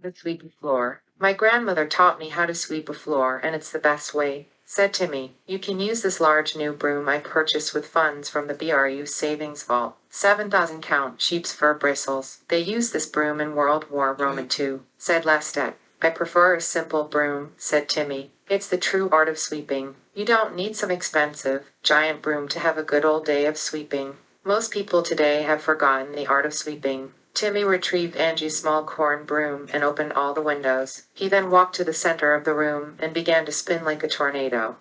To sweep a floor. My grandmother taught me how to sweep a floor, and it's the best way, said Timmy. You can use this large new broom I purchased with funds from the BRU savings vault. 7,000 count sheep's fur bristles. They used this broom in World War Roman too, said Lestat. I prefer a simple broom, said Timmy. It's the true art of sweeping. You don't need some expensive, giant broom to have a good old day of sweeping. Most people today have forgotten the art of sweeping. Timmy retrieved Angie's small corn broom and opened all the windows. He then walked to the center of the room and began to spin like a tornado.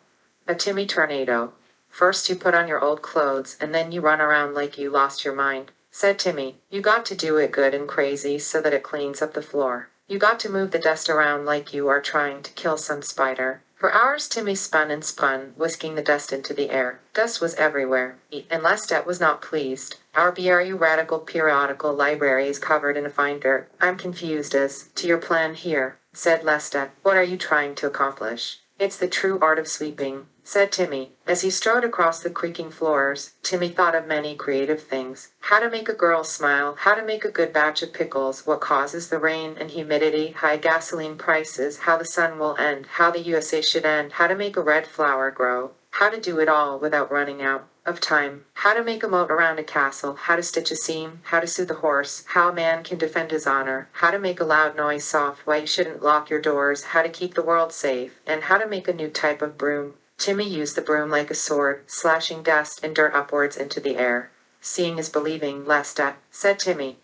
A Timmy tornado. First you put on your old clothes and then you run around like you lost your mind, said Timmy. You got to do it good and crazy so that it cleans up the floor. You got to move the dust around like you are trying to kill some spider. For hours Timmy spun and spun, whisking the dust into the air. Dust was everywhere, and Lestat was not pleased. Our BRU Radical Periodical Library is covered in a fine dirt. I'm confused as to your plan here, said Lestat. What are you trying to accomplish? It's the true art of sweeping, said Timmy. As he strode across the creaking floors, Timmy thought of many creative things. How to make a girl smile, how to make a good batch of pickles, what causes the rain and humidity, high gasoline prices, how the sun will end, how the USA should end, how to make a red flower grow, how to do it all without running out of time, how to make a moat around a castle, how to stitch a seam, how to soothe a horse, how a man can defend his honor, how to make a loud noise soft, why you shouldn't lock your doors, how to keep the world safe, and how to make a new type of broom. Timmy used the broom like a sword, slashing dust and dirt upwards into the air. Seeing is believing, Lestat, said Timmy.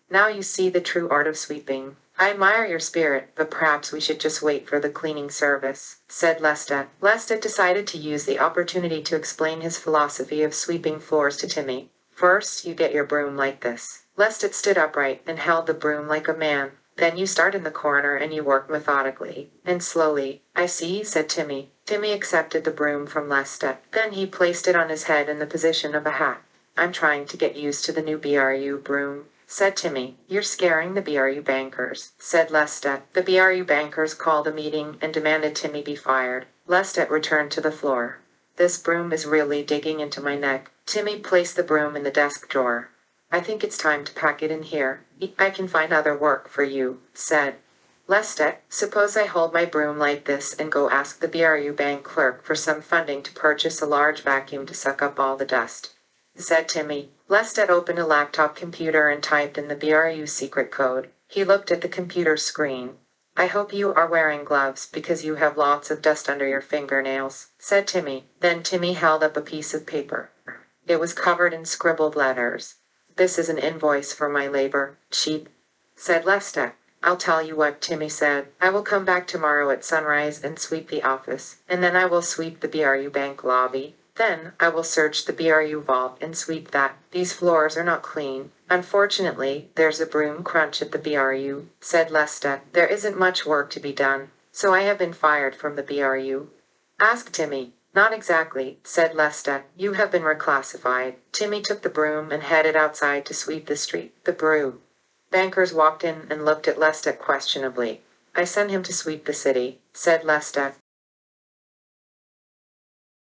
Now you see the true art of sweeping. I admire your spirit, but perhaps we should just wait for the cleaning service, said Lestat. Lestat decided to use the opportunity to explain his philosophy of sweeping floors to Timmy. First, you get your broom like this. Lestat stood upright and held the broom like a man. Then you start in the corner and you work methodically and slowly. I see, said Timmy. Timmy accepted the broom from Lestat. Then he placed it on his head in the position of a hat. I'm trying to get used to the new BRU broom, said Timmy. You're scaring the BRU bankers, said Lestat. The BRU bankers called a meeting and demanded Timmy be fired. Lestat returned to the floor. This broom is really digging into my neck. Timmy placed the broom in the desk drawer. I think it's time to pack it in here. I can find other work for you, said Lestat. Suppose I hold my broom like this and go ask the BRU bank clerk for some funding to purchase a large vacuum to suck up all the dust, said Timmy. Lestat opened a laptop computer and typed in the BRU secret code. He looked at the computer screen. I hope you are wearing gloves because you have lots of dust under your fingernails, said Timmy. Then Timmy held up a piece of paper. It was covered in scribbled letters. This is an invoice for my labor, cheap, said Lestat. I'll tell you what, Timmy said. I will come back tomorrow at sunrise and sweep the office, and then I will sweep the BRU bank lobby. Then, I will search the BRU vault and sweep that. These floors are not clean. Unfortunately, there's a broom crunch at the BRU, said Lestat. There isn't much work to be done, so I have been fired from the BRU. Ask Timmy. Not exactly, said Lestat. You have been reclassified. Timmy took the broom and headed outside to sweep the street. The BRU bankers walked in and looked at Lestat questionably. I sent him to sweep the city, said Lestat.